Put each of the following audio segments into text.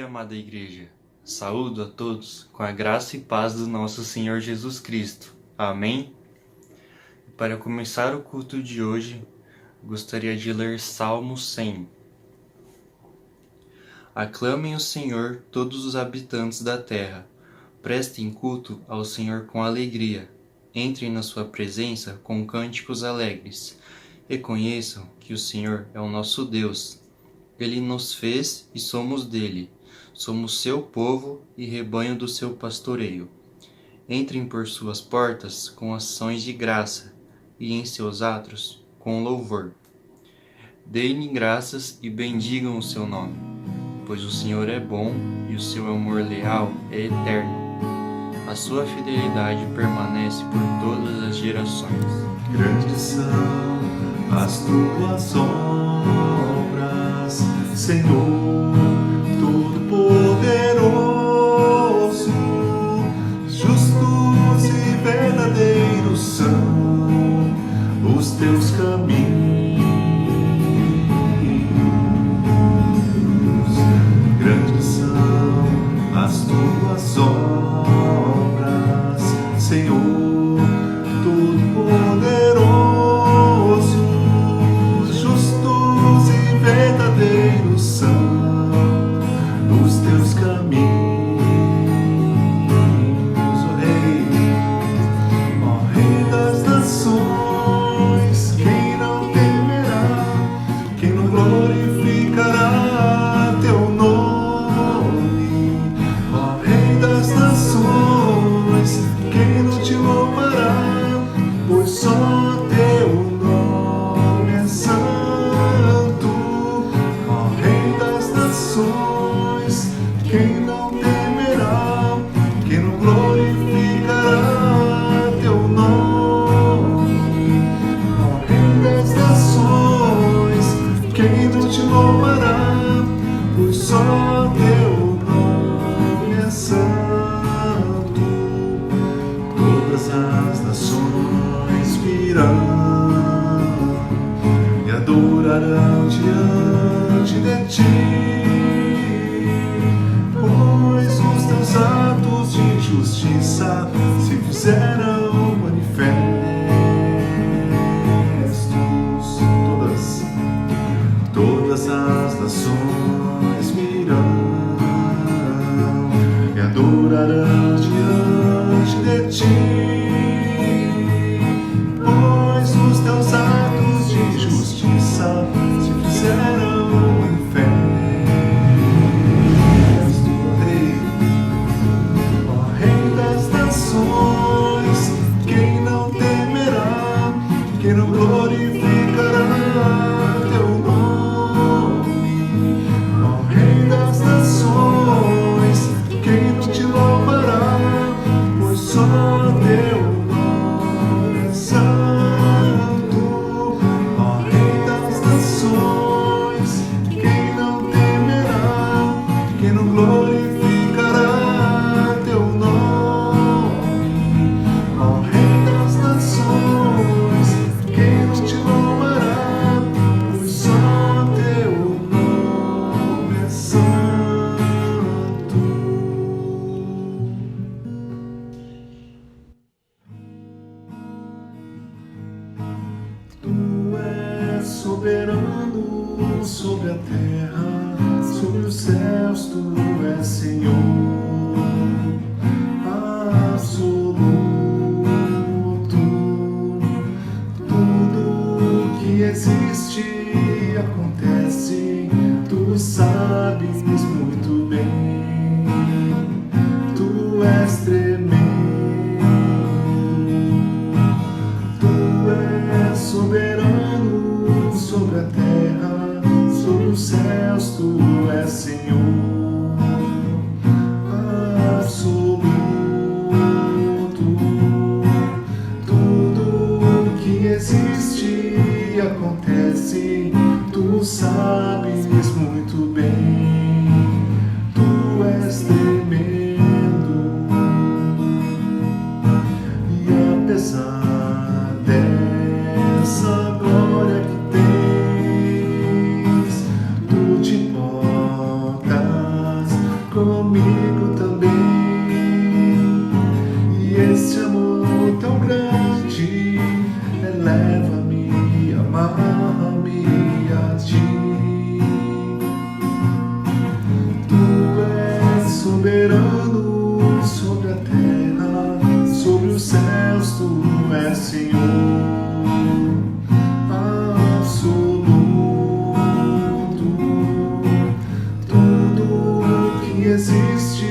amada Igreja. Saúdo a todos com a graça e paz do nosso Senhor Jesus Cristo. Amém? Para começar o culto de hoje, gostaria de ler Salmo 100. Aclamem o Senhor todos os habitantes da terra. Prestem culto ao Senhor com alegria. Entrem na sua presença com cânticos alegres. Reconheçam que o Senhor é o nosso Deus. Ele nos fez e somos dele. Somos seu povo e rebanho do seu pastoreio. Entrem por suas portas com ações de graça e em seus atos com louvor. Deem-lhe graças e bendigam o seu nome, pois o Senhor é bom e o seu amor leal é eterno. A sua fidelidade permanece por todas as gerações. Grandes são as tuas obras, Senhor Todo-Poderoso. Justos e verdadeiros são os teus caminhos. Grandes são as tuas obras, Senhor Todo-Poderoso. Justos e verdadeiros são os teus caminhos. Ó Rei das nações, quem não temerá, quem não glorificará teu nome? Ó Rei das nações, quem não te louvará, pois só teu nome é santo. Ó Rei das nações, quem não temerá, quem não glorificará teu nome? Ó Rei das nações, quem não te louvará, pois só teu nome é santo. Todas as nações virão e adorarão diante de ti, pois os teus atos de justiça se fizeram manifestos. Todas as nações virão e adorarão diante de ti, pois os teus atos de justiça se fizeram manifestos. Ó Rei das nações, quem não temerá, quem não glorificará teu nome? Ó Rei das nações, quem não te louvará, pois só teu nome é santo. Ó Rei das nações, quem não temerá, quem não glorificará teu nome? Ó Rei das nações, quem não te louvará, pois só teu nome é santo. Tu és soberano sobre a terra, sobre os céus, tu és Senhor absoluto. Tudo que existe e acontece, tu sabes muito bem. Tu és tremendo. Tu és soberano sobre a terra, sobre os céus, tu és Senhor dos céus tu és Senhor absoluto. Tudo que existe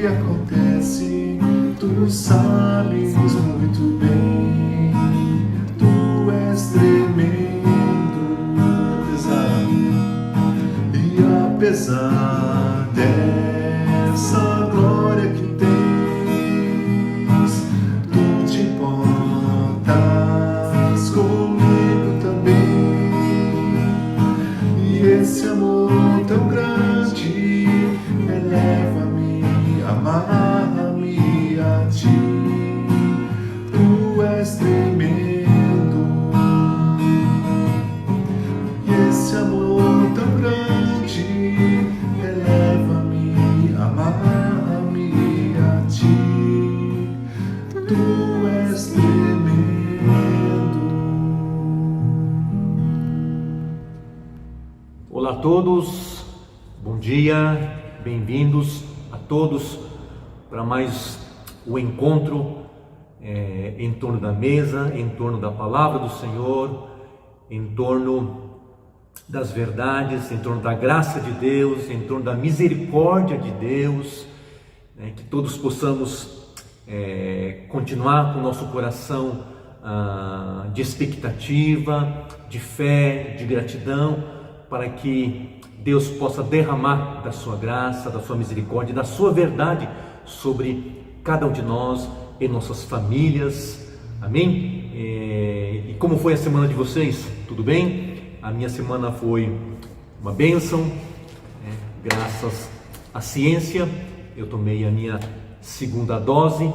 acontece, tu sabes muito bem. Tu és tremendo, apesar dessa glória que tens, tu te importas comigo também. E esse amor tão grande eleva-me, amarra-me a ti. Tu és tremendo. E esse amor tão grande eleva-me, amarra-me a ti. Tu és tremendo. Olá a todos, bom dia, bem-vindos a todos para mais um encontro em torno da mesa, em torno da palavra do Senhor, em torno das verdades, em torno da graça de Deus, em torno da misericórdia de Deus, que todos possamos continuar com o nosso coração de expectativa, de fé, de gratidão, para que Deus possa derramar da sua graça, da sua misericórdia, da sua verdade sobre cada um de nós, em nossas famílias, amém? E como foi a semana de vocês? Tudo bem? A minha semana foi uma bênção, graças à ciência. Eu tomei a minha segunda dose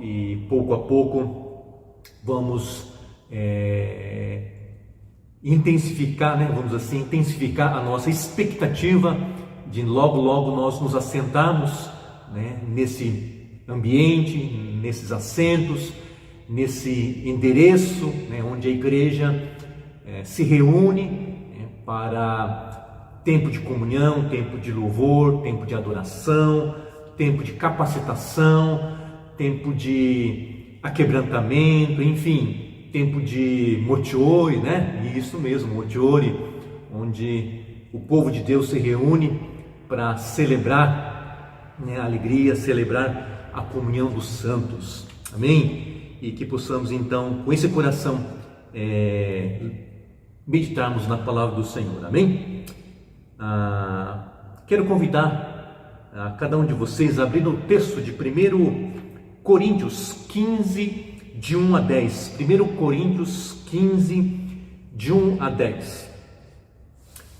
e pouco a pouco vamos intensificar a nossa expectativa de logo nós nos assentarmos, nesse ambiente, nesses assentos, nesse endereço, onde a igreja se reúne para tempo de comunhão, tempo de louvor, tempo de adoração, tempo de capacitação, tempo de aquebrantamento, enfim, tempo de motiori, Isso mesmo, motiori, onde o povo de Deus se reúne para celebrar a alegria, celebrar a comunhão dos santos, amém? E que possamos então, com esse coração, meditarmos na palavra do Senhor, amém? Quero convidar a cada um de vocês a abrir o texto de 1 Coríntios 15, de 1 a 10. 1 Coríntios 15, de 1 a 10.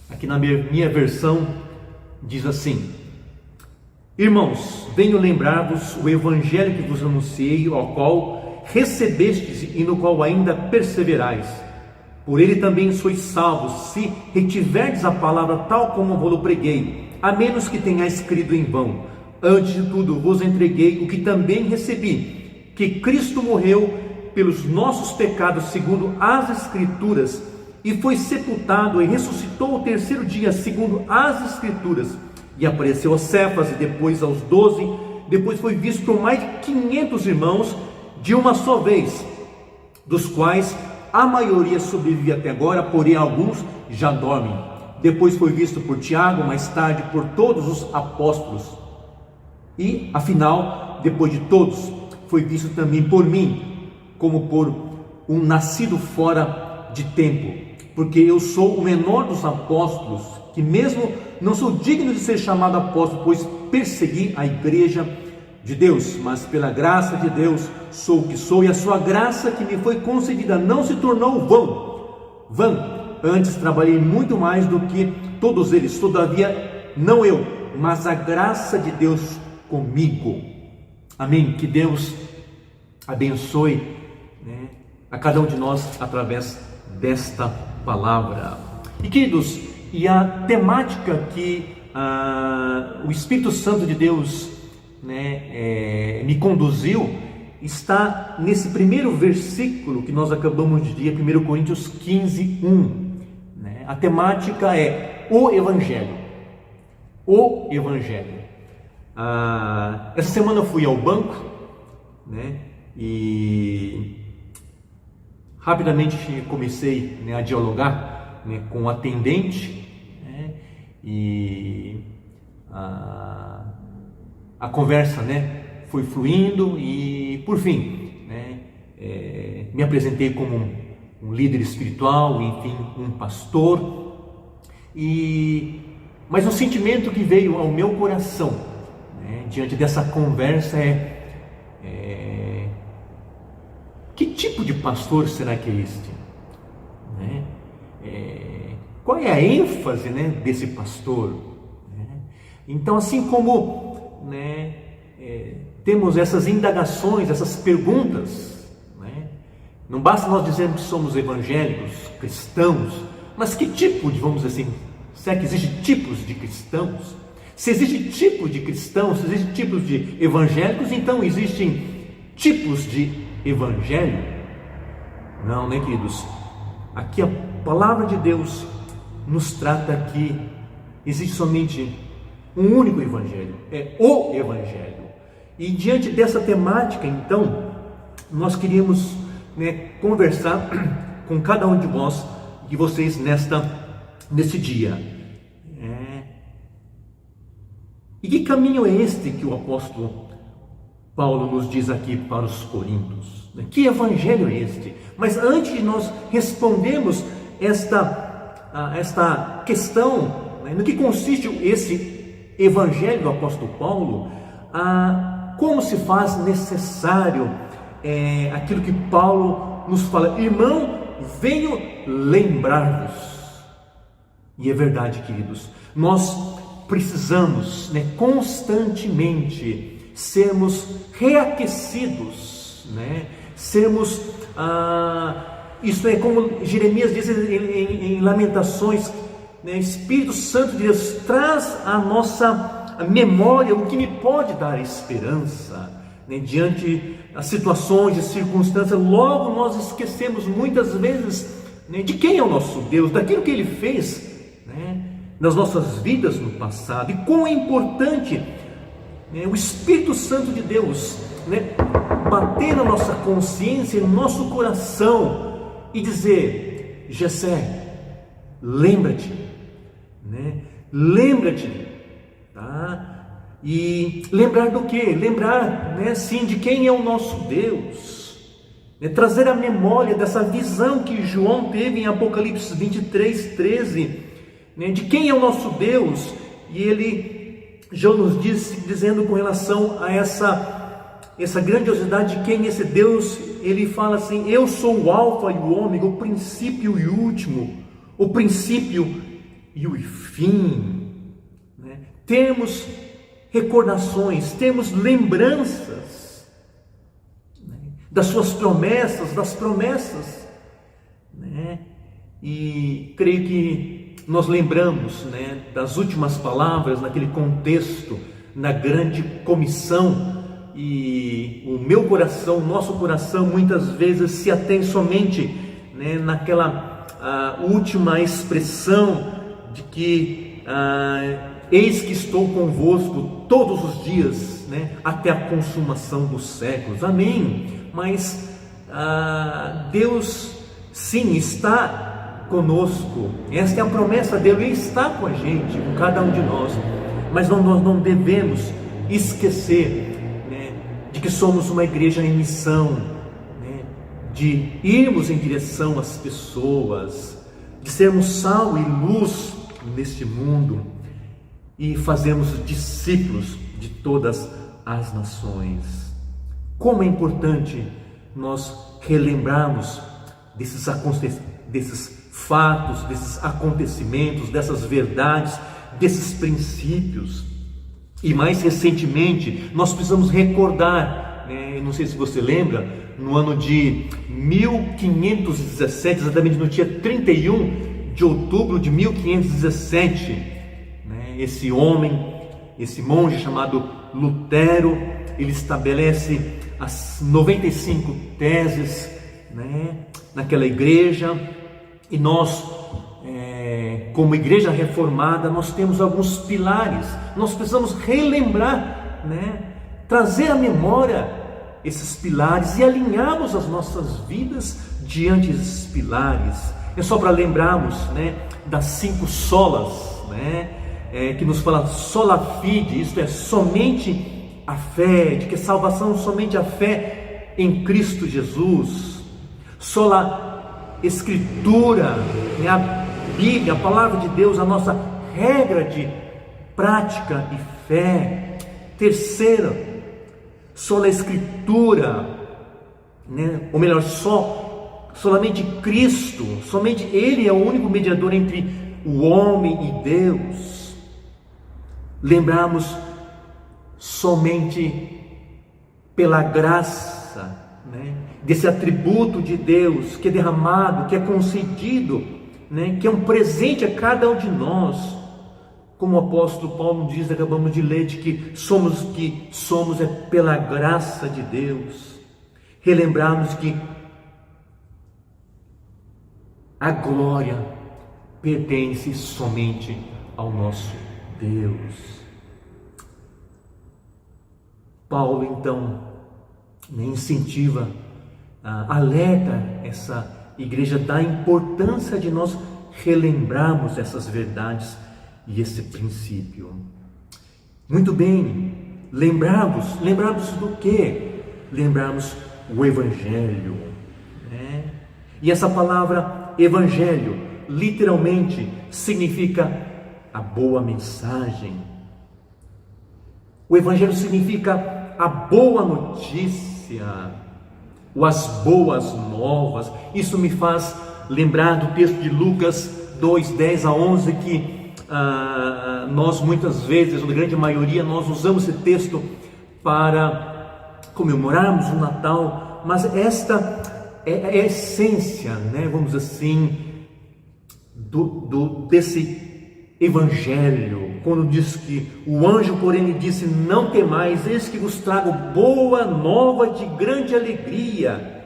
Aqui na minha versão diz assim: Irmãos, venho lembrar-vos o evangelho que vos anunciei, ao qual recebestes e no qual ainda perseverais. Por ele também sois salvos, se retiverdes a palavra tal como vos preguei, a menos que tenhais crido em vão. Antes de tudo vos entreguei o que também recebi, que Cristo morreu pelos nossos pecados segundo as Escrituras, e foi sepultado e ressuscitou o terceiro dia segundo as Escrituras, e apareceu a Cefas e depois aos 12, depois foi visto por mais de 500 irmãos de uma só vez, dos quais a maioria sobrevive até agora, porém alguns já dormem. Depois foi visto por Tiago, mais tarde por todos os apóstolos. E, afinal, depois de todos, foi visto também por mim, como por um nascido fora de tempo. Porque eu sou o menor dos apóstolos, que mesmo não sou digno de ser chamado apóstolo, pois persegui a igreja de Deus, mas pela graça de Deus sou o que sou, e a sua graça que me foi concedida não se tornou vã. Antes trabalhei muito mais do que todos eles, todavia não eu, mas a graça de Deus comigo. Amém? Que Deus abençoe a cada um de nós através desta palavra. E queridos, e a temática que o Espírito Santo de Deus me conduziu está nesse primeiro versículo que nós acabamos de ler, 1 Coríntios 15, 1. A temática é o Evangelho. O Evangelho. Essa semana eu fui ao banco, E rapidamente comecei, né, a dialogar, né, com o atendente, né, e a conversa, né, foi fluindo e, por fim, né, me apresentei como um líder espiritual, enfim, um pastor. Mas o sentimento que veio ao meu coração, né, diante dessa conversa que tipo de pastor será que é este? Né? Qual é a ênfase, né, desse pastor? Né? Então, assim como, né, temos essas indagações, essas perguntas, né? Não basta nós dizermos que somos evangélicos, cristãos, mas que tipo de, vamos dizer assim, se é que existem tipos de cristãos? Se existe tipo de cristãos, se existem tipos de evangélicos, então existem tipos de evangelho? Não, né, queridos? Aqui a palavra de Deus nos trata que existe somente um único evangelho, é o evangelho. E diante dessa temática, então, nós queríamos, né, conversar com cada um de vós e vocês nesse dia. E que caminho é este que o apóstolo Paulo nos diz aqui para os coríntios? Que evangelho é este? Mas antes de nós respondermos esta questão, né, no que consiste esse evangelho do apóstolo Paulo, como se faz necessário aquilo que Paulo nos fala: irmão, venho lembrar-vos. E é verdade, queridos, nós precisamos, né, constantemente sermos reaquecidos, né? Sermos, isso é como Jeremias diz em Lamentações, né? Espírito Santo de Deus, traz à nossa memória o que me pode dar esperança, né? Diante das situações e circunstâncias, logo nós esquecemos muitas vezes, né, de quem é o nosso Deus, daquilo que Ele fez, né, nas nossas vidas no passado, e quão é importante, né, o Espírito Santo de Deus, né, bater na nossa consciência, no nosso coração e dizer: Jessé, lembra-te, né? Lembra-te, tá? E lembrar do quê? Lembrar, né, sim, de quem é o nosso Deus, né? Trazer a memória dessa visão que João teve em Apocalipse 23, 13, né, de quem é o nosso Deus. E ele já nos dizendo com relação a essa grandiosidade de quem é esse Deus. Ele fala assim: eu sou o alfa e o ômega, o princípio e o último, o princípio e o fim, né? Temos recordações, temos lembranças, né, das suas promessas, né? E creio que nós lembramos, né, das últimas palavras naquele contexto, na grande comissão, e o meu coração, o nosso coração, muitas vezes se atém somente, né, naquela última expressão de que eis que estou convosco todos os dias, né, até a consumação dos séculos. Amém. Mas Deus sim está conosco, esta é a promessa dele, Ele está com a gente, com cada um de nós, mas nós não devemos esquecer, né, de que somos uma igreja em missão, né, de irmos em direção às pessoas, de sermos sal e luz neste mundo e fazermos discípulos de todas as nações. Como é importante nós relembrarmos desses fatos, desses acontecimentos, dessas verdades, desses princípios. E mais recentemente, nós precisamos recordar, né, não sei se você lembra, no ano de 1517, exatamente no dia 31 de outubro de 1517, né, esse monge chamado Lutero, ele estabelece as 95 teses, né, naquela igreja. E nós, como igreja reformada, nós temos alguns pilares. Nós precisamos relembrar, né, trazer à memória esses pilares e alinharmos as nossas vidas diante desses pilares. É só para lembrarmos, né, das 5 solas, né, que nos fala sola fide, isto é, somente a fé, de que salvação somente a fé em Cristo Jesus. Sola Escritura, né, a Bíblia, a palavra de Deus, a nossa regra de prática e fé. Terceira, sola Escritura, né, ou melhor, solamente Cristo, somente Ele é o único mediador entre o homem e Deus. Lembrarmos somente pela graça, né, desse atributo de Deus que é derramado, que é concedido, né, que é um presente a cada um de nós, como o apóstolo Paulo diz, acabamos de ler, de que somos é pela graça de Deus. Relembrarmos que a glória pertence somente ao nosso Deus. Paulo então incentiva, alerta essa igreja da importância de nós relembrarmos essas verdades e esse princípio. Muito bem, lembrarmos do quê? Lembrarmos o Evangelho, né? E essa palavra Evangelho literalmente significa a boa mensagem. O Evangelho significa a boa notícia, ou as boas novas. Isso me faz lembrar do texto de Lucas 2:10-11, que nós muitas vezes, na grande maioria, nós usamos esse texto para comemorarmos o Natal, mas esta é a essência, né, vamos assim, desse Evangelho, quando diz que o anjo, porém, lhe disse: não temais, eis que vos trago boa nova de grande alegria,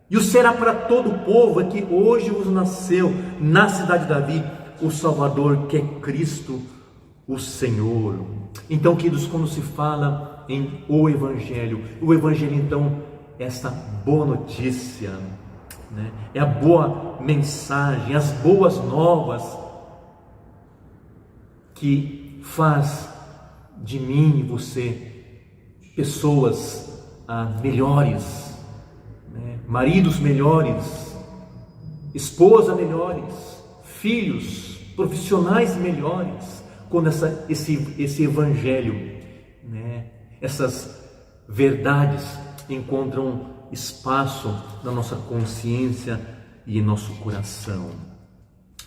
e o será para todo o povo, é que hoje vos nasceu na cidade de Davi o Salvador, que é Cristo o Senhor. Então, queridos, quando se fala em o Evangelho então, esta boa notícia, né, é a boa mensagem, as boas novas, que faz de mim e você pessoas melhores, né, maridos melhores, esposa melhores, filhos, profissionais melhores, quando esse Evangelho, né, essas verdades encontram espaço na nossa consciência e em nosso coração.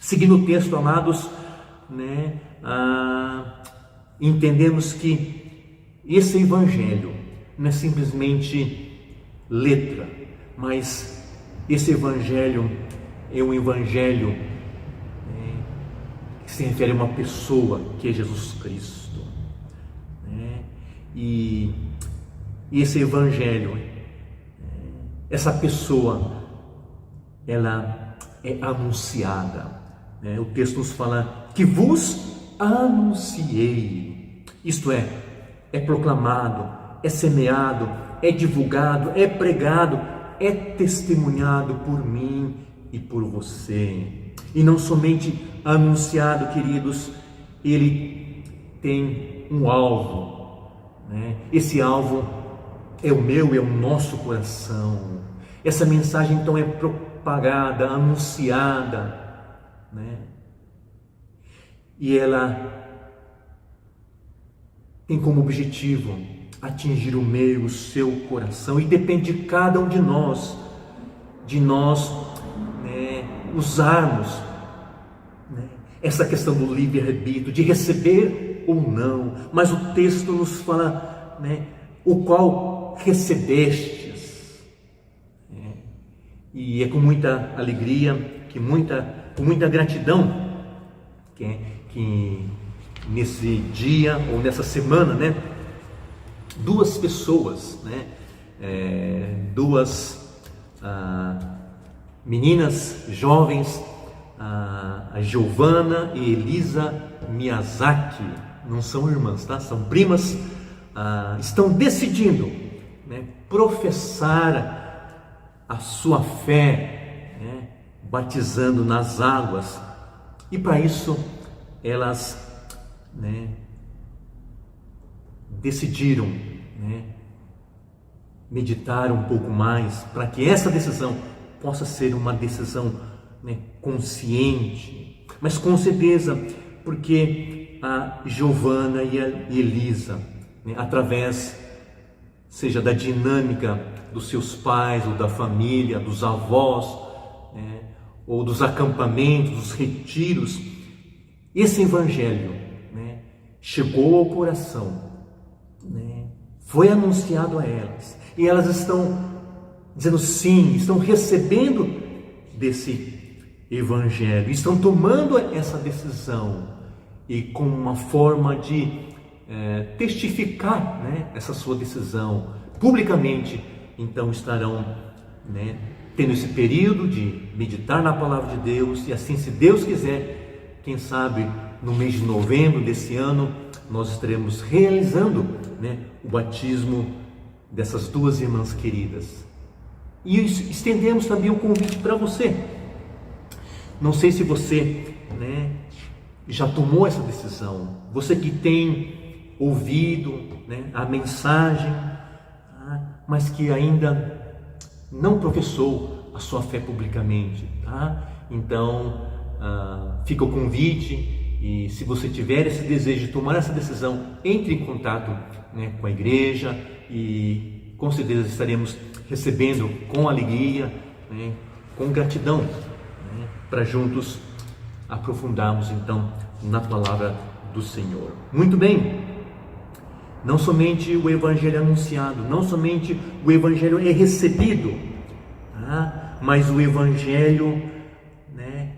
Seguindo o texto, amados, né, entendemos que esse Evangelho não é simplesmente letra, mas esse Evangelho é um Evangelho que se refere a uma pessoa, que é Jesus Cristo, né? E esse Evangelho, essa pessoa, ela é anunciada, né? O texto nos fala que vos anunciei, isto é proclamado, é semeado, é divulgado, é pregado, é testemunhado por mim e por você. E não somente anunciado, queridos, ele tem um alvo, né? Esse alvo é o meu, é o nosso coração. Essa mensagem então é propagada, anunciada, né? E ela tem como objetivo atingir o meu, o seu coração, e depende de cada um de nós, né, usarmos, né, essa questão do livre-arbítrio, de receber ou não. Mas o texto nos fala, né, o qual recebestes, né? E é com muita alegria, com muita gratidão, que nesse dia ou nessa semana, né, duas pessoas, né, duas meninas jovens, a Giovana e Elisa Miyazaki, não são irmãs, tá? São primas, estão decidindo, né, professar a sua fé, né, batizando nas águas. E para isso elas, né, decidiram, né, meditar um pouco mais para que essa decisão possa ser uma decisão, né, consciente, mas com certeza, porque a Giovana e a Elisa, né, através, seja da dinâmica dos seus pais ou da família, dos avós, né, ou dos acampamentos, dos retiros, esse evangelho, né, chegou ao coração, né, foi anunciado a elas, e elas estão dizendo sim, estão recebendo desse evangelho, estão tomando essa decisão, e como uma forma de testificar, né, essa sua decisão publicamente, então estarão, né, tendo esse período de meditar na palavra de Deus, e assim, se Deus quiser, quem sabe no mês de novembro desse ano, nós estaremos realizando, né, o batismo dessas duas irmãs queridas. E estendemos também um convite para você. Não sei se você, né, já tomou essa decisão, você que tem ouvido, né, a mensagem, mas que ainda não professou a sua fé publicamente, tá? Então, fica o convite, e se você tiver esse desejo de tomar essa decisão, entre em contato, né, com a igreja, e com certeza estaremos recebendo com alegria, né, com gratidão, né, para juntos aprofundarmos então na palavra do Senhor. Muito bem, não somente o evangelho é anunciado, não somente o evangelho é recebido, tá? Mas o evangelho, né,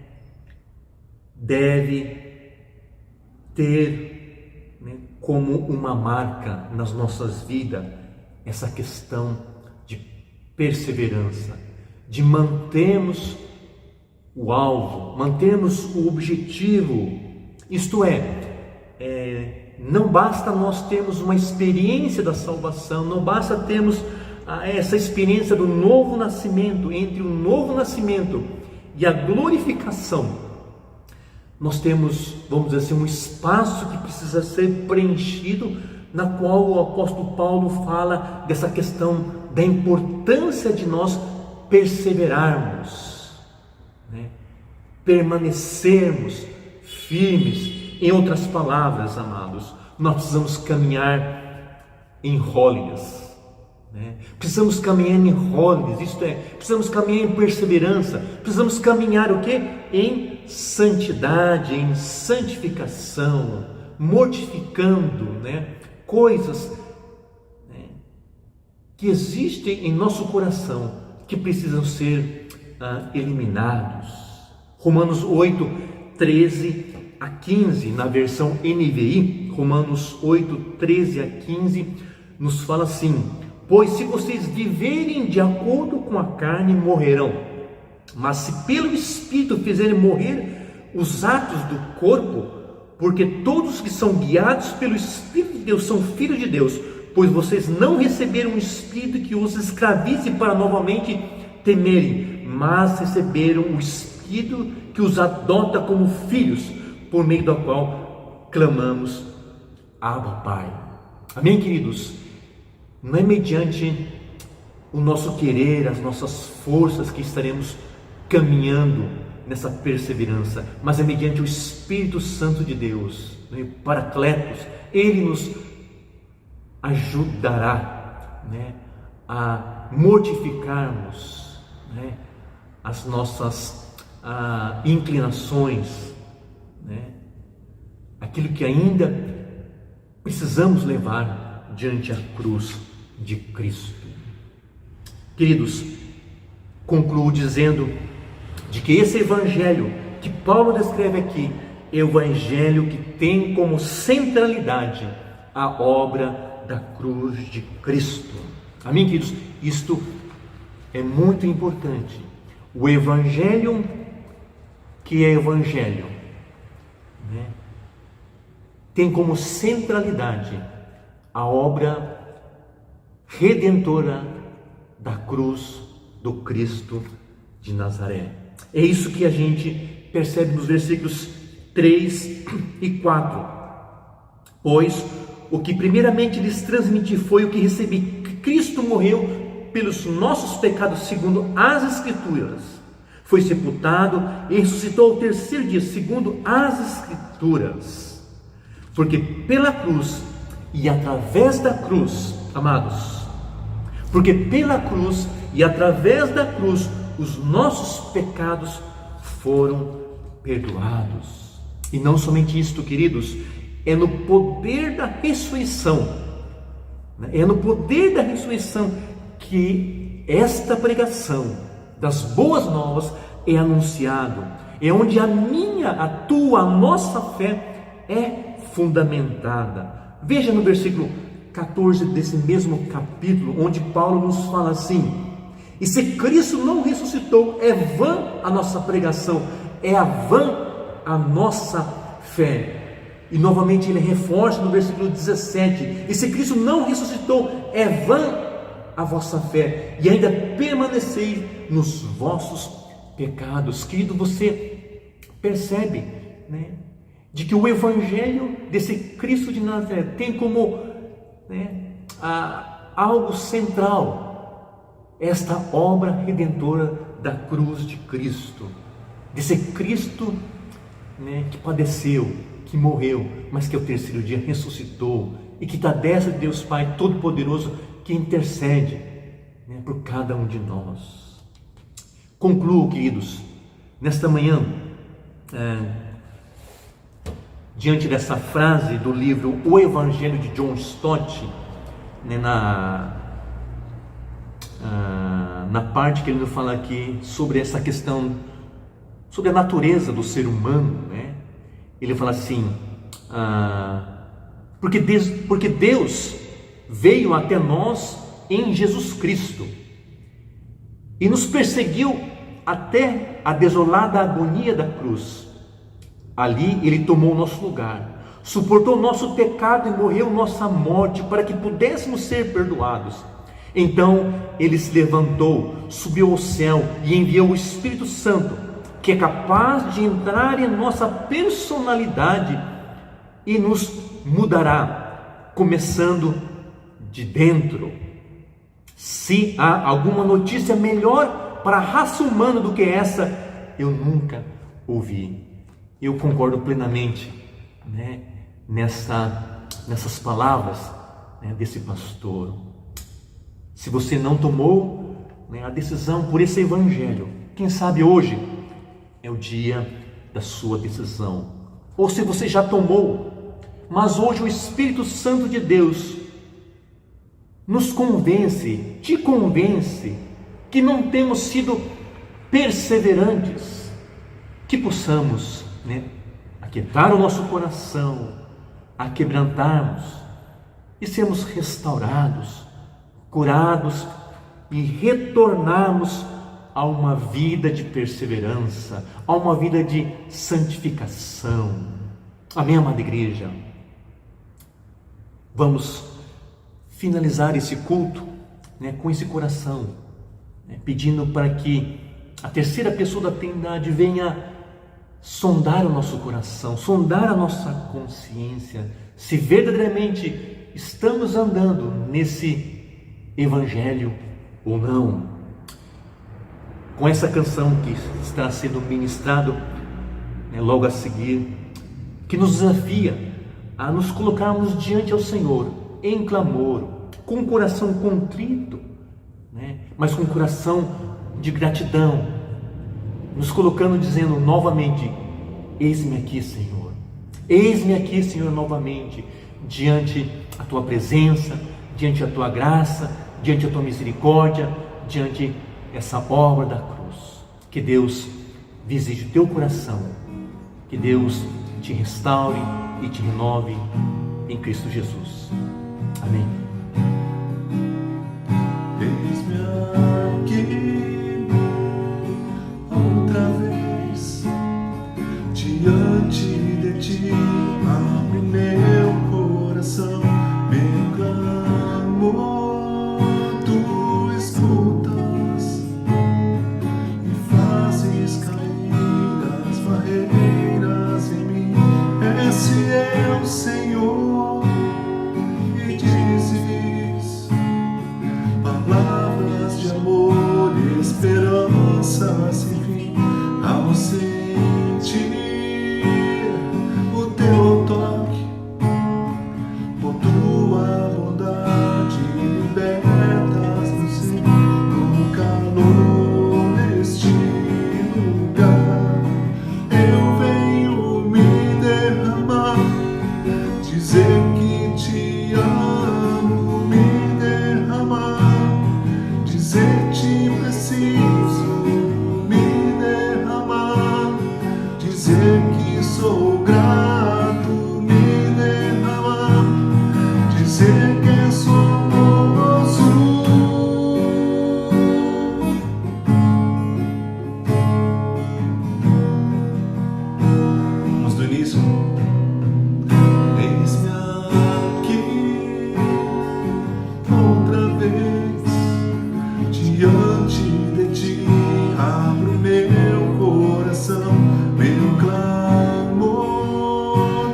deve ter, né, como uma marca nas nossas vidas essa questão de perseverança, de mantermos o alvo, mantermos o objetivo. Isto é, não basta nós termos uma experiência da salvação, não basta termos essa experiência do novo nascimento. Entre o novo nascimento e a glorificação, nós temos, vamos dizer assim, um espaço que precisa ser preenchido, na qual o apóstolo Paulo fala dessa questão da importância de nós perseverarmos, né? Permanecermos firmes. Em outras palavras, amados, nós precisamos caminhar em holiness, né? Precisamos caminhar em holiness, isto é, precisamos caminhar em perseverança, precisamos caminhar o quê? Em santidade, em santificação, mortificando, né, coisas, né, que existem em nosso coração, que precisam ser eliminados. Romanos 8, 13 a 15, na versão NVI, Romanos 8, 13 a 15, nos fala assim: pois se vocês viverem de acordo com a carne, morrerão, mas se pelo Espírito fizerem morrer os atos do corpo, porque todos que são guiados pelo Espírito de Deus são filhos de Deus, pois vocês não receberam um Espírito que os escravize para novamente temerem, mas receberam o Espírito que os adota como filhos, por meio do qual clamamos: Abba, Pai. Amém, queridos? Não é mediante o nosso querer, as nossas forças que estaremos caminhando nessa perseverança, mas é mediante o Espírito Santo de Deus, né? Paracletos. Ele nos ajudará, né, a mortificarmos, né, as nossas inclinações, né, aquilo que ainda precisamos levar diante a cruz de Cristo. Queridos, concluo dizendo de que esse evangelho que Paulo descreve aqui é o evangelho que tem como centralidade a obra da cruz de Cristo. Amém, queridos? Isto é muito importante. O evangelho que é evangelho, né, tem como centralidade a obra redentora da cruz do Cristo de Nazaré. É isso que a gente percebe nos versículos 3 e 4. Pois o que primeiramente lhes transmiti foi o que recebi, que Cristo morreu pelos nossos pecados segundo as Escrituras, foi sepultado e ressuscitou ao terceiro dia segundo as Escrituras, porque pela cruz e através da cruz, amados, porque pela cruz e através da cruz os nossos pecados foram perdoados. E não somente isto, queridos, é no poder da ressurreição, é no poder da ressurreição que esta pregação das boas novas é anunciado, é onde a minha, a tua, a nossa fé é fundamentada. Veja no versículo 14 desse mesmo capítulo, onde Paulo nos fala assim: e se Cristo não ressuscitou, é vã a nossa pregação, é vã a nossa fé. E novamente ele reforça no versículo 17: e se Cristo não ressuscitou, é vã a vossa fé, e ainda permaneceis nos vossos pecados. Querido, você percebe, né, de que o Evangelho desse Cristo de Nazaré tem como, né, algo central esta obra redentora da cruz de Cristo, desse Cristo, né, que padeceu, que morreu, mas que ao terceiro dia ressuscitou e que está à destra de Deus Pai Todo-Poderoso, que intercede, né, por cada um de nós. Concluo, queridos, nesta manhã, diante dessa frase do livro O Evangelho de John Stott, né, na parte que ele nos fala aqui sobre essa questão, sobre a natureza do ser humano, né? Ele fala assim: porque Deus veio até nós em Jesus Cristo e nos perseguiu até a desolada agonia da cruz. Ali Ele tomou o nosso lugar, suportou o nosso pecado e morreu nossa morte para que pudéssemos ser perdoados. Então Ele se levantou, subiu ao céu e enviou o Espírito Santo, que é capaz de entrar em nossa personalidade e nos mudará, começando de dentro. Se há alguma notícia melhor para a raça humana do que essa, eu nunca ouvi. Eu concordo plenamente, né, nessas palavras, né, desse pastor. Se você não tomou, né, a decisão por esse Evangelho, quem sabe hoje é o dia da sua decisão. Ou se você já tomou, mas hoje o Espírito Santo de Deus nos convence, te convence, que não temos sido perseverantes, que possamos, né, aquietar o nosso coração, aquebrantarmos e sermos restaurados, curados e retornarmos a uma vida de perseverança, a uma vida de santificação. Amém, amada igreja? Vamos finalizar esse culto, né, com esse coração, né, pedindo para que a terceira pessoa da Trindade venha sondar o nosso coração, sondar a nossa consciência, se verdadeiramente estamos andando nesse Evangelho ou não. Com essa canção que está sendo ministrado, né, logo a seguir, que nos desafia a nos colocarmos diante ao Senhor em clamor, com um coração contrito, né, mas com um coração de gratidão, nos colocando dizendo novamente: eis-me aqui, Senhor, eis-me aqui, Senhor, novamente, diante a Tua presença, diante a Tua graça, diante a Tua misericórdia, diante essa obra da cruz. Que Deus visite o teu coração, que Deus te restaure e te renove em Cristo Jesus. Amém. Eis-me aqui outra vez diante de ti, abre meu coração, meu clamor tu escuta. Senhor, e dizes palavras de amor e esperança sem fim. Ao sentir o teu toque, por tua bondade libertas-nos no calor deste lugar. Eu venho me derramar, dizer que te amo, me derramar, dizer te preciso, me derramar, dizer que sou grato, me derramar, dizer que és famoso. Vamos do início. Eis-me aqui outra vez diante de ti, abro meu coração, meu clamor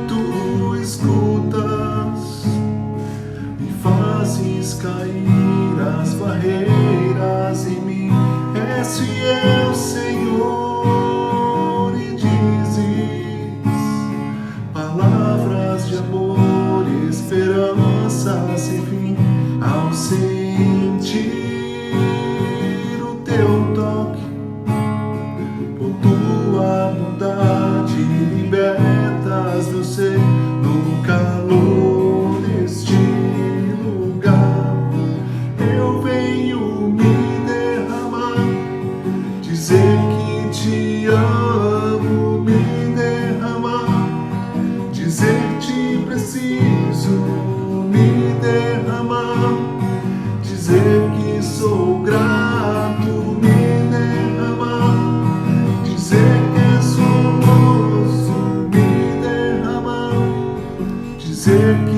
tu escutas e fazes cair as barreiras em mim. És fiel, Senhor, e dizes palavras de amor e esperança sem fim. Ao sentir o teu toque, por tua bondade libertas meu ser no calor deste lugar. Eu venho me derramar, dizer que te amo, me derramar, dizer te preciso, me derramar, dizer que sou grato, me derramar, dizer que és famoso, me derramar, dizer que